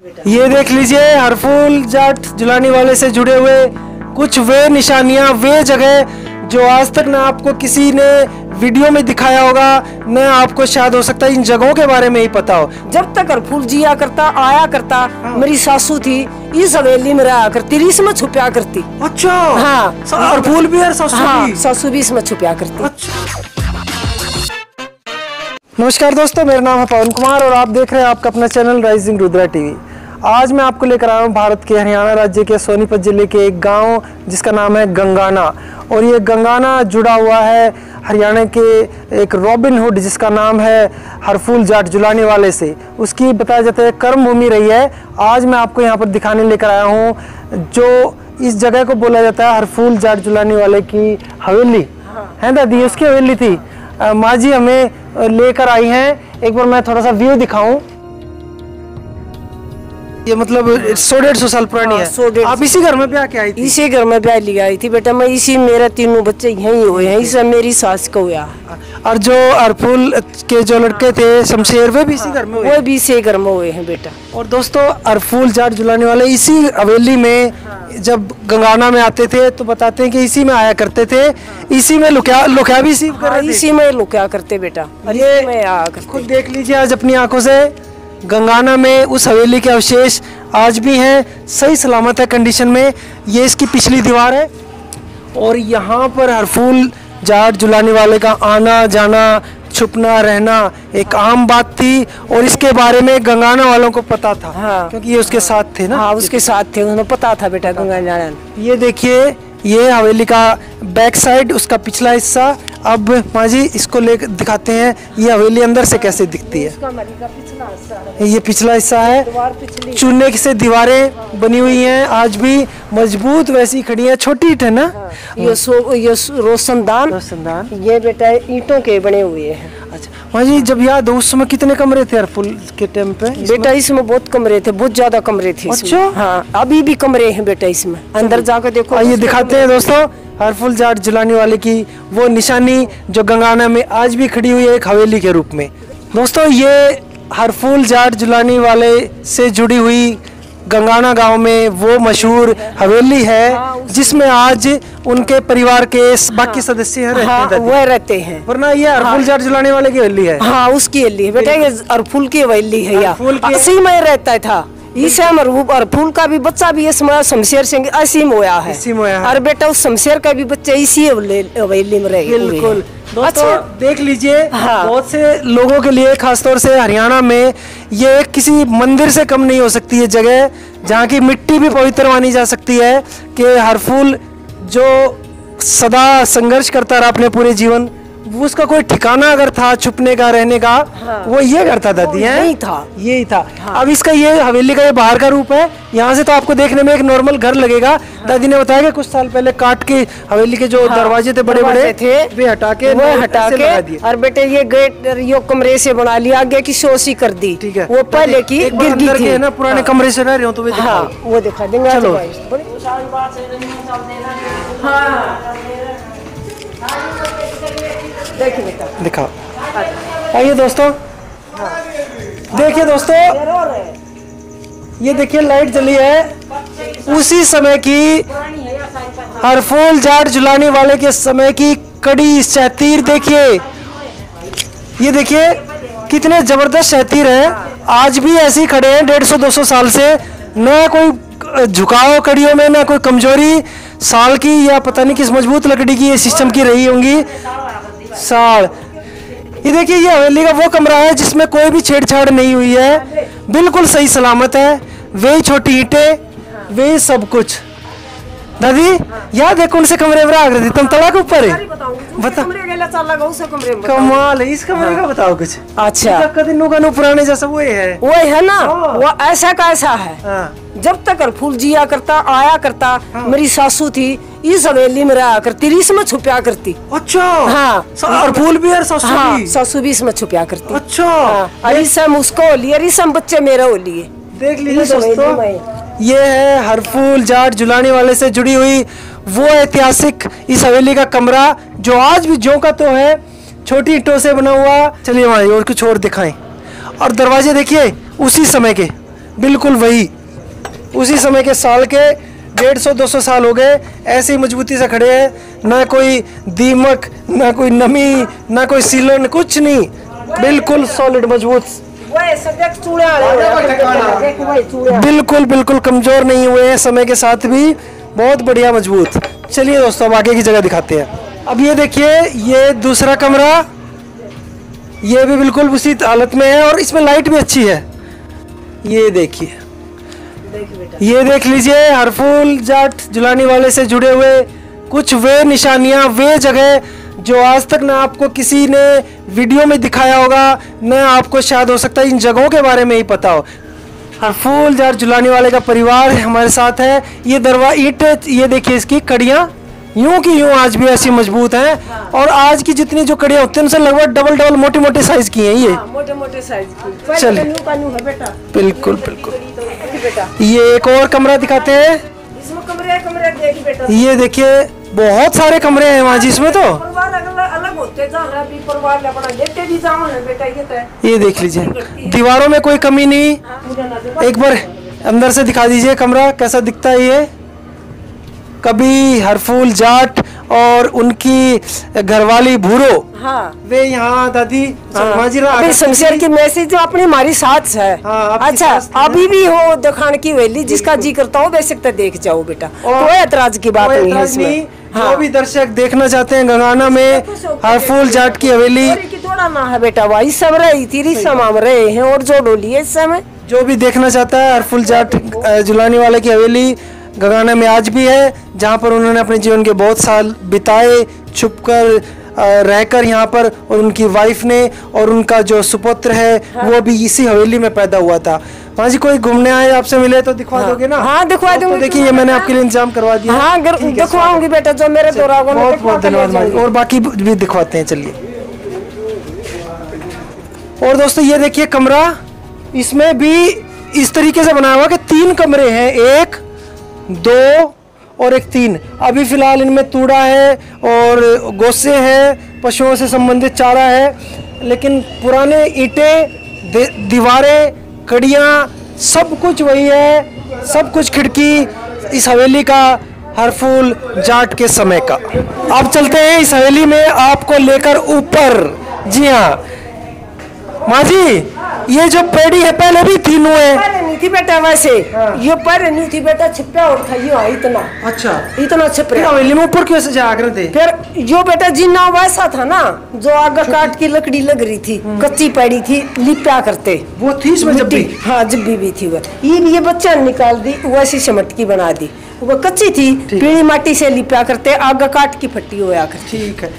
ये देख लीजिए हरफूल जाट जुलानी वाले से जुड़े हुए कुछ वे निशानियां, वे जगह जो आज तक ना आपको किसी ने वीडियो में दिखाया होगा, न आपको शायद हो सकता है इन जगहों के बारे में ही पता हो। जब तक हरफूल जिया करता आया करता, मेरी सासू थी इस हवेली में रहा करती, इसमें छुपया करती। अच्छा हाँ, हरफूल भी और सासू भी? सासू भी इसमें छुपया करती। अच्छा। नमस्कार दोस्तों, मेरा नाम है पवन कुमार और आप देख रहे हैं आपका अपना चैनल राइजिंग रुद्रा टीवी। आज मैं आपको लेकर आया हूँ भारत के हरियाणा राज्य के सोनीपत जिले के एक गांव जिसका नाम है गंगाना। और ये गंगाना जुड़ा हुआ है हरियाणा के एक रॉबिन हुड जिसका नाम है हरफूल जाट जुलानी वाले से। उसकी बताया जाता है कर्म भूमि रही है। आज मैं आपको यहाँ पर दिखाने लेकर आया हूँ जो इस जगह को बोला जाता है हरफूल जाट जुलानी वाले की हवेली है दादी, उसकी हवेली थी। माँ जी हमें लेकर आई हैं। एक बार मैं थोड़ा सा व्यू दिखाऊं। ये मतलब 100-150 साल पुरानी है। आप इसी घर में ब्याह के आई थी? इसी घर में ब्याह लिया आई थी बेटा मैं। इसी मेरे तीनों बच्चे यहीं हुए हैं। इसे मेरी सास को हुआ। और जो हरफूल के जो लड़के थे शमशेर, वे भी इसी घर में हुए? वो भी इसी घर में हुए हैं बेटा। और दोस्तों हरफूल जाट जुलाने वाले इसी हवेली में जब गंगाना में आते थे तो बताते हैं कि इसी में आया करते थे। इसी में लुका भी इसी में लुका करते बेटा। ये खुद देख लीजिए आज अपनी आंखों से। गंगाना में उस हवेली के अवशेष आज भी हैं, सही सलामत है कंडीशन में। ये इसकी पिछली दीवार है और यहाँ पर हरफूल जाट जुलानी वाले का आना जाना, छुपना रहना एक आम बात थी। और इसके बारे में गंगाना वालों को पता था। हाँ, क्योंकि ये उसके साथ थे ना। हाँ, उसके साथ थे, उन्हें पता था बेटा गंगाना। ये देखिए ये हवेली का बैक साइड, उसका पिछला हिस्सा। अब माँ जी इसको ले दिखाते हैं ये हवेली अंदर से कैसे दिखती है। ये पिछला हिस्सा है। चूने से दीवारें बनी हुई हैं, आज भी मजबूत वैसी खड़ी हैं। छोटी ईंट है ना। ये रोशनदान ये बेटा ईंटों के बने हुए हैं। अच्छा माँ जी, जब याद हो उस समय कितने कमरे थे हरफूल के टाइम पे? बेटा इसमें बहुत कमरे थे, बहुत ज्यादा कमरे थे। अच्छा हाँ, अभी भी कमरे हैं बेटा इसमें। अंदर जाकर देखो। आइए दिखाते हैं दोस्तों हरफूल जाट जुलानी वाले की वो निशानी जो गंगाना में आज भी खड़ी हुई है एक हवेली के रूप में। दोस्तों ये हरफूल जाट जुलानी वाले से जुड़ी हुई गंगाना गांव में वो मशहूर हवेली है जिसमें आज उनके परिवार के बाकी सदस्य वह रहते हैं। वरना ये हरफूल जाट जुलाने वाले की हवेली है। हाँ, उसकी हवेली है बेटा। ये हरफूल की हवेली है। इसी में रहता था। इसे हरफूल का भी बच्चा भी इसमें शमशेर सिंह इसी में होया है। और बेटा उस शमशेर का भी बच्चा इसी हवेली में रहे। बिल्कुल दोस्तों देख लीजिए। हाँ। बहुत से लोगों के लिए खासतौर से हरियाणा में ये किसी मंदिर से कम नहीं हो सकती है जगह जहाँ की मिट्टी भी पवित्र मानी जा सकती है। कि हरफूल जो सदा संघर्ष करता रहा अपने पूरे जीवन, वो उसका कोई ठिकाना अगर था छुपने का रहने का, हाँ, वो ये करता दादी है। यही था। हाँ। अब इसका ये हवेली का ये बाहर का रूप है। यहाँ से तो आपको देखने में एक नॉर्मल घर लगेगा। हाँ। दादी ने बताया कि कुछ साल पहले काट के हवेली के जो दरवाजे थे बड़े बड़े थे वे हटा के और बेटे ये गेट यो कमरे से बना लिया, आगे की सोसी कर दी। ठीक है, वो पहले की गिर थी ना, पुराने कमरे से रह रहे हो तो वो दिखा देंगे। चलो दिखाओ। आइए दोस्तों। देखिए दोस्तों ये देखिए लाइट जली है उसी समय की, हरफूल जाट जुलानी वाले के समय की कड़ी शहतीर। देखिए ये देखिए कितने जबरदस्त शहतीर है। आज भी ऐसे ही खड़े हैं 150-200 साल से। न कोई झुकाव कड़ियों में, न कोई कमजोरी। साल की या पता नहीं किस मजबूत लकड़ी की ये सिस्टम की रही होंगी साल। ये देखिए ये हवेली का वो कमरा है जिसमें कोई भी छेड़छाड़ नहीं हुई है, बिल्कुल सही सलामत है। वे छोटी ईंटें, वे सब कुछ। दादी याद है कौन से कमरे में रह थी तुम? तला के ऊपर है। बता कमाल है इस कमरे का, बताओ कुछ। अच्छा पुराने जैसा वो है ना। वो ऐसा का ऐसा है। जब तक हरफूल जिया करता आया करता, मेरी सासू थी इस हवेली में रहा करती, इसमें छुपया करती। अच्छा हाँ, हरफूल भी और सासू भी? सासू भी इसमें छुपया करती। अच्छा। और इसम उसको हो लिए, इसम बच्चे मेरे हो लिए। देख लीजिए दोस्तों ये है हरफूल जाट जुलानी वाले से जुड़ी हुई वो ऐतिहासिक इस हवेली का कमरा जो आज भी ज्यों का तो है, छोटी ईंटों से बना हुआ। चलिए वहाँ और कुछ और दिखाएं। और दरवाजे देखिए उसी समय के, बिल्कुल वही उसी समय के साल के 150-200 साल हो गए, ऐसे ही मजबूती से खड़े हैं। ना कोई दीमक, ना कोई नमी, ना कोई सीलन, कुछ नहीं, बिल्कुल सॉलिड मजबूत, बिल्कुल बिल्कुल कमजोर नहीं हुए हैं समय के साथ भी, बहुत बढ़िया मजबूत। चलिए दोस्तों अब आगे की जगह दिखाते हैं। अब ये देखिए, ये दूसरा कमरा, ये भी बिल्कुल उसी हालत में है और इसमें लाइट भी अच्छी है। ये देखिए, ये देख लीजिए, हरफूल जाट जुलानी वाले से जुड़े हुए कुछ वे निशानियां, वे जगह जो आज तक ना आपको किसी ने वीडियो में दिखाया होगा, न आपको शायद हो सकता है इन जगहों के बारे में ही पता हो। हरफूल जाट जुलानी वाले का परिवार हमारे साथ है। ये दरवाजा ईंट, ये देखिए इसकी कड़ियाँ यूं की यूं आज भी ऐसी मजबूत हैं और आज की जितनी जो कड़ियाँ होती हैं उनसे लगभग डबल मोटे मोटे साइज की हैं ये, मोटे साइज की। चलिए बिल्कुल बिल्कुल। ये एक और कमरा दिखाते हैं। इसमें कमरे देख बेटा, ये देखिए बहुत सारे कमरे हैं वहाँ जी इसमें, तो अलग होते बेटा। ये देख लीजिए, दीवारों में कोई कमी नहीं। एक बार अंदर से दिखा दीजिए कमरा कैसा दिखता है। ये कभी हरफूल जाट और उनकी घरवाली भूरो, हाँ, वे यहाँ दादी शमशेर की मैसेज जो अपनी हमारी साथ है। हाँ, अच्छा अभी भी हो दखान की वेली, जिसका जी करता हो बेशक देख जाओ बेटा, कोई ऐतराज की बात नहीं है इसमें। हाँ। जो भी दर्शक देखना चाहते हैं गंगाना में हरफूल जाट की हवेली, थोड़ा ना है बेटा, वही सब रही तीरी समाम रहे हैं और जो डोली है इस समय। जो भी देखना चाहता है हरफूल जाट जुलानी वाले की हवेली गंगाना में आज भी है, जहाँ पर उन्होंने अपने जीवन के बहुत साल बिताए छुपकर रहकर यहाँ पर, और उनकी वाइफ ने और उनका जो सुपुत्र है वो भी इसी हवेली में पैदा हुआ था। वहाँ जी कोई घूमने आए आपसे मिले तो दिखवा दोगे ना? हाँ दिखवा दूंगी। तो देखिए ये मैंने आपके लिए इंतजाम करवा दिया। हाँ दिखवाऊंगी बेटा, जो मेरे दौरान। बहुत बहुत धन्यवाद, और बाकी भी दिखवाते हैं। चलिए और दोस्तों ये देखिए कमरा, इसमें भी इस तरीके से बनाया हुआ कि 3 कमरे हैं, 1 2 और एक 3। अभी फिलहाल इनमें तूड़ा है और गोसे हैं, पशुओं से संबंधित चारा है, लेकिन पुराने ईंटें, दीवारें, कड़ियाँ सब कुछ वही है, सब कुछ खिड़की इस हवेली का हरफूल जाट के समय का। अब चलते हैं इस हवेली में आपको लेकर ऊपर। जी हाँ माँ जी, ये जो पेड़ी है पहले भी 3 हुए नहीं थी बेटा, वैसे ये पर नहीं थी बेटा, छिपा और था ये इतना। अच्छा इतना छिपा हवेली में ऊपर क्यों से जागृत थे? फिर जो बेटा जिन्ना वैसा था ना, जो आगे काट की लकड़ी लग रही थी, कच्ची पेड़ी थी, लिपा करते वो थी इसमें जब भी। हाँ जब भी थी वो, ये बच्चा निकाल दी, वैसी सिमट की बना दी, वो कच्ची थी, पीली माटी से लिपा करते, आगे काट की फट्टी होया करती। ठीक है,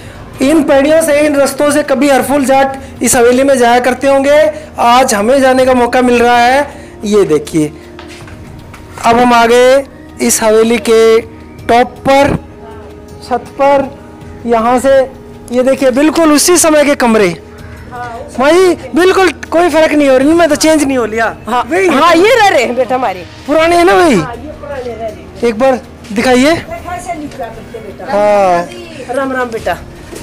इन पेड़ियों से, इन रस्तों से कभी हरफूल जाट इस हवेली में जाया करते होंगे। आज हमें जाने का मौका मिल रहा है। ये देखिए अब हम आ गए इस हवेली के टॉप पर, छत पर। यहाँ से ये देखिए बिल्कुल उसी समय के कमरे। भाई बिल्कुल कोई फर्क नहीं हो रही, मैं तो चेंज नहीं हो लिया। हाँ ये रह रहे हैं बेटा हमारे पुराने है ना भाई, एक बार दिखाइए। हाँ राम राम बेटा,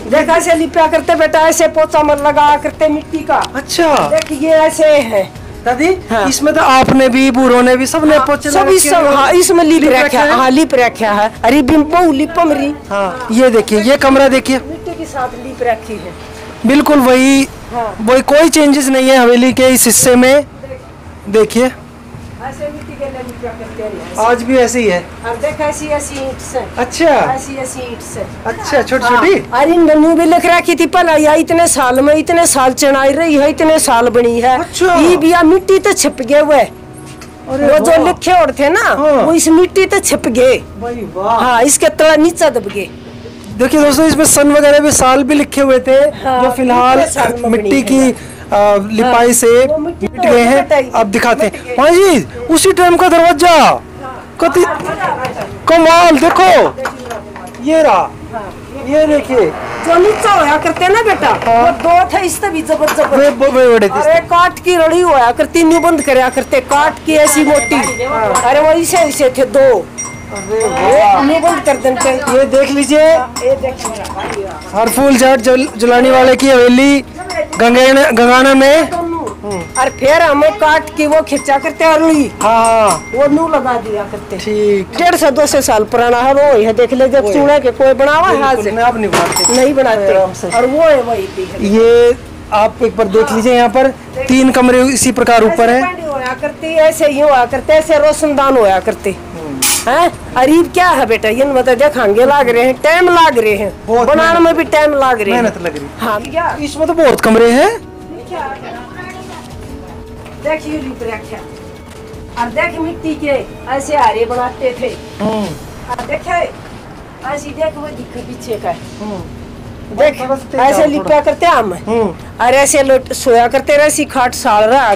देखा ऐसे लिपा करते बेटा, ऐसे पोचा मत लगा करते मिट्टी का। अच्छा देखिए ऐसे है दादी। हाँ। इसमें तो आपने भी, बूढ़ों ने भी, सबने पोचे सभी सब। हाँ इसमें लिप रखा है। हाँ लिप रखा है। अरे बिम्बो लिपम री। हाँ ये देखिए, ये कमरा देखिए, मिट्टी के साथ लिप रखी है, बिल्कुल वही। हाँ। वही, कोई चेंजेस नहीं है हवेली के इस हिस्से में। देखिए ऐसे मिट्टी के लिपा करते हैं, आज भी ऐसे ही है। और देख ऐसी ईंट से। अच्छा ऐसी ईंट से। अच्छा छोटी छोटी। अरे नन्नू भी लिख रखी थी पहला, या इतने साल में इतने साल चढ़ाई रही है, इतने साल बनी है। अच्छा। ये भी मिट्टी तो छिप गए हुए, वो जो लिखे और थे ना। हाँ। वो इस मिट्टी तो छिप गए। हाँ इसके तला नीचे दब गए। देखिए दोस्तों, इसमें सन वगैरह भी साल भी लिखे हुए थे। हाँ, जो फिलहाल मिट्टी की लिपाई से मिट गए हैं। अब दिखाते हैं। हाँ जी, उसी टाइम का दरवाजा। कति कमाल, देखो ये रहा। ये देखिए जो नीचे होया करते ना बेटा। हाँ। वो 2 थे, इससे भी बड़े थे। काट की रड़ी होया करती, न्यू बंद करया करते, काट की ऐसी मोटी। अरे वो इसे थे 2 न्यू बंद कर देते। ये देख लीजिए, हरफूल जाट जुलानी वाले की हवेली गंगाना में। और फिर हमें काट के वो खिंचा करते अरुई। हाँ वो नू लगा दिया करते। ठीक। 150-200 साल पुराना है वो है। देख ले जब चूड़ा के कोई बनावा है हाथ से आप नहीं बनाते और वो है वही भी। ये आप एक बार देख लीजिए, यहाँ पर 3 कमरे इसी प्रकार ऊपर है। होया करती ऐसे ही होया करते, ऐसे रोशनदान होया करते हैं। अरीब क्या है बेटा, ये मतलब देखांगे लाग रहे हैं, टाइम लाग रहे हैं, बनाने में भी टाइम लाग रहे हैं, मेहनत लग रही। हाँ क्या इसमें तो बहुत कमरे हैं। देखिए और देख मिट्टी के ऐसे आरे बनाते थे। और देखे ऐसी देख वो दिख पीछे का देख ऐसे लिपा करते हम और ऐसे सोया करते रही खाट साल रहा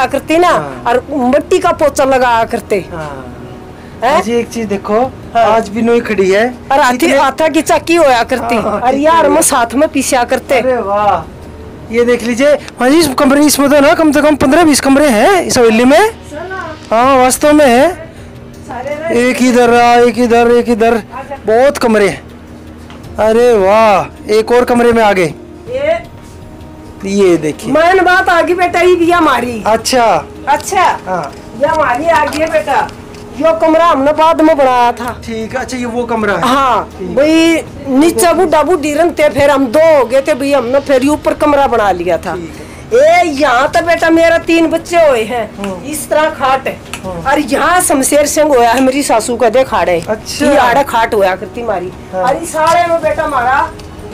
करती ना। और मिट्टी का पोचा लगा करते। जी एक चीज देखो, आज भी नोई खड़ी है और हाथा की चक्की होया करती और यार में साथ में पीसा करते। अरे वाह, ये देख लीजिए। हाँ जी, इस कमरे इसमें तो ना कम से कम 15-20 कमरे हैं इस हवेली में। हाँ वास्तव में है। एक इधर रहा, एक इधर, एक इधर, बहुत कमरे हैं। अरे वाह, एक और कमरे में आ गए। ये देखिए मैंने बात आगे बेटा, ये भी हमारी। अच्छा हाँ ये हमारी आगे बेटा। यो कमरा हमने बाद में बनाया था। ठीक है। अच्छा ये वो कमरा है। हाँ भाई नीचे बुढ़ा बुढ़ी रहते, फिर हम 2 हो गए थे भाई, हमने फिर ऊपर कमरा बना लिया था। यहाँ तो बेटा मेरा 3 बच्चे हुए हैं, इस तरह खाट है। और यहाँ शमशेर सिंह होया है मेरी सासू का, दे खाड़े। अच्छा आड़ा खाट होया करती मारी। और इस सारे में बेटा हमारा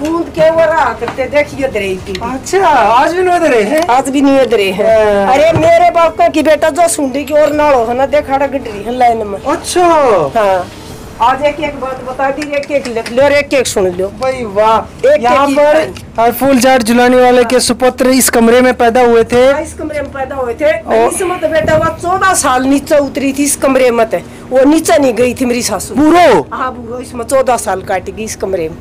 बूंद के वो रहा करते, देखिए दरे थी। अच्छा आज भी नहीं दरे हैं? आज भी नहीं दरे हैं। अरे मेरे बाप का की बेटा जो सुंडी की ओर नाड़ो है ना, देखा गडरी है लाइन में। अच्छा हाँ आज एक बात बता दी, एक लिख लो और एक सुन लो भाई। वाह, यहाँ पर फूल जाट जुलानी वाले के सुपुत्र इस कमरे में पैदा हुए थे। इस कमरे में पैदा हुए थे। इसमें तो बेटा वो 14 साल नीचे उतरी थी इस कमरे में, वो नीचे नहीं गई थी मेरी सासू। बूढ़ो? हाँ बूढ़ो, इसमें 14 साल काटेगी इस कमरे में।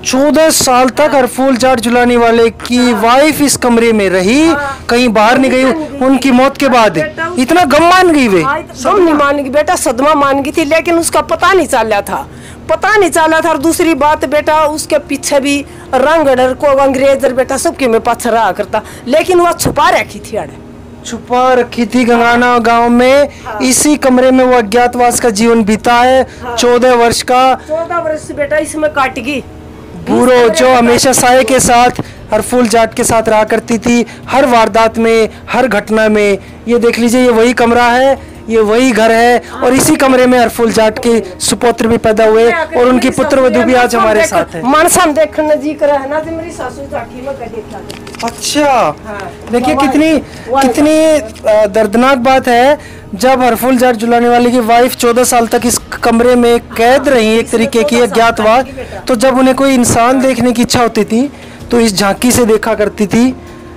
14 साल तक हरफूल जाट जुलानी वाले की वाइफ इस कमरे में रही, कहीं बाहर नहीं गई। उनकी मौत के बाद इतना गम मान गई वे? गम नहीं मान गई बेटा, सदमा मान गई थी, लेकिन उसका पता नहीं चला था। और दूसरी बात बेटा, उसके पीछे भी रंग डर को अंग्रेज बेटा सबके में पाछा रहा करता, लेकिन वह छुपा रखी थी। छुपा रखी थी गंगाना गांव में। इसी कमरे में वो अज्ञातवास का जीवन बीता है। 14 वर्ष का। 14 वर्ष बेटा इसमें काट गई। बूढ़ो जो हमेशा साये के साथ हरफूल जाट के साथ रहा करती थी, हर वारदात में, हर घटना में। ये देख लीजिए, ये वही कमरा है, ये वही घर है। और इसी कमरे में हरफूल जाट के सुपुत्र भी पैदा हुए और उनकी पुत्रवधू भी आज हमारे साथ है। मानसाम देखने जी कर है ना, मेरी सासू जाकी में देखा। अच्छा देखिए कितनी दर्दनाक बात है। जब हरफूल जाट जुलाने वाले की वाइफ 14 साल तक इस कमरे में कैद रही, एक तरीके की अज्ञातवास, तो जब उन्हें कोई इंसान देखने की इच्छा होती थी तो इस झांकी से देखा करती थी।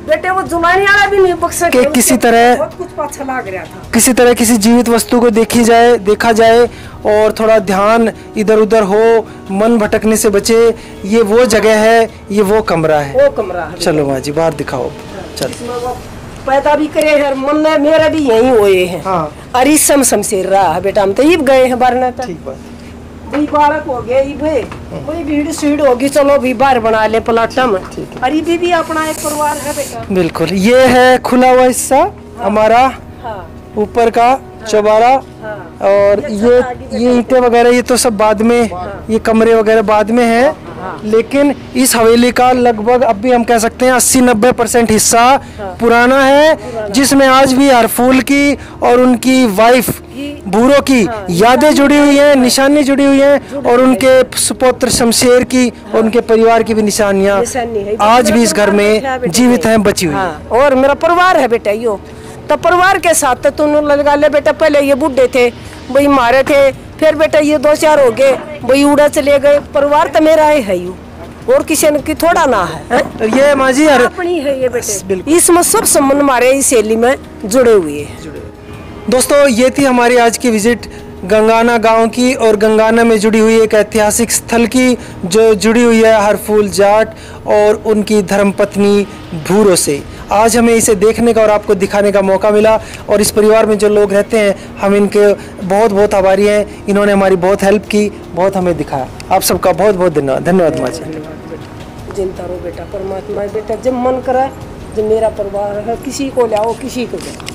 बेटे वो जुलाने वाला भी नहीं बख्शा कि किसी तरह बहुत कुछ पाछा लग रहा था। किसी तरह किसी जीवित वस्तु को देखा जाए और थोड़ा ध्यान इधर उधर हो, मन भटकने से बचे। ये वो जगह है, ये वो कमरा है। चलो माँ जी बाहर दिखाओ। चलो पैदा भी करे हैं, मन मेरा भी यही हुए हैं। हाँ। अरे शमशेर रहा है बेटा, हम तो इब गए हैं बारना तक। ठीक बात। भाई बालक हो गया कोई भीड़ सीड़ होगी, चलो भी बाहर बना ले प्लाटा में। अरे भी अपना एक परिवार है बेटा। बिल्कुल, ये है खुला हुआ हिस्सा हमारा, ऊपर का चौबारा। और ये ईंटें वगैरह ये तो सब बाद में, ये कमरे वगैरह बाद में है। लेकिन इस हवेली का लगभग अब भी हम कह सकते हैं 80-90% हिस्सा पुराना है, जिसमें आज भी हरफूल की और उनकी वाइफ बूढ़ो की यादें जुड़ी हुई हैं, निशानी जुड़ी हुई हैं। और उनके सुपुत्र शमशेर की और उनके परिवार की भी निशानियां आज भी इस घर में जीवित हैं, बची हुई। और मेरा परिवार है बेटा, यो तो परिवार के साथ तो लगा ले बेटा। पहले ये बुढ़े थे भाई, मारे थे, फिर बेटा ये 2-4 हो गए भाई, उड़ा चले गए। परिवार तो मेरा है यू, और किसी की थोड़ा ना है। ये माँ जी अपनी है ये बेटे, इसमें सब संबंध हमारे इस शैली में जुड़े हुए हैं। दोस्तों ये थी हमारी आज की विजिट गंगाना गांव की, और गंगाना में जुड़ी हुई एक ऐतिहासिक स्थल की, जो जुड़ी हुई है हरफूल जाट और उनकी धर्मपत्नी भूरो से। आज हमें इसे देखने का और आपको दिखाने का मौका मिला, और इस परिवार में जो लोग रहते हैं हम इनके बहुत बहुत आभारी हैं। इन्होंने हमारी बहुत हेल्प की, बहुत हमें दिखाया। आप सबका बहुत बहुत धन्यवाद। धन्यवाद माँ जी। जिनता रहो बेटा, परमात्मा बेटा जब मन करे जो मेरा परिवार है, किसी को लाओ, किसी को दो।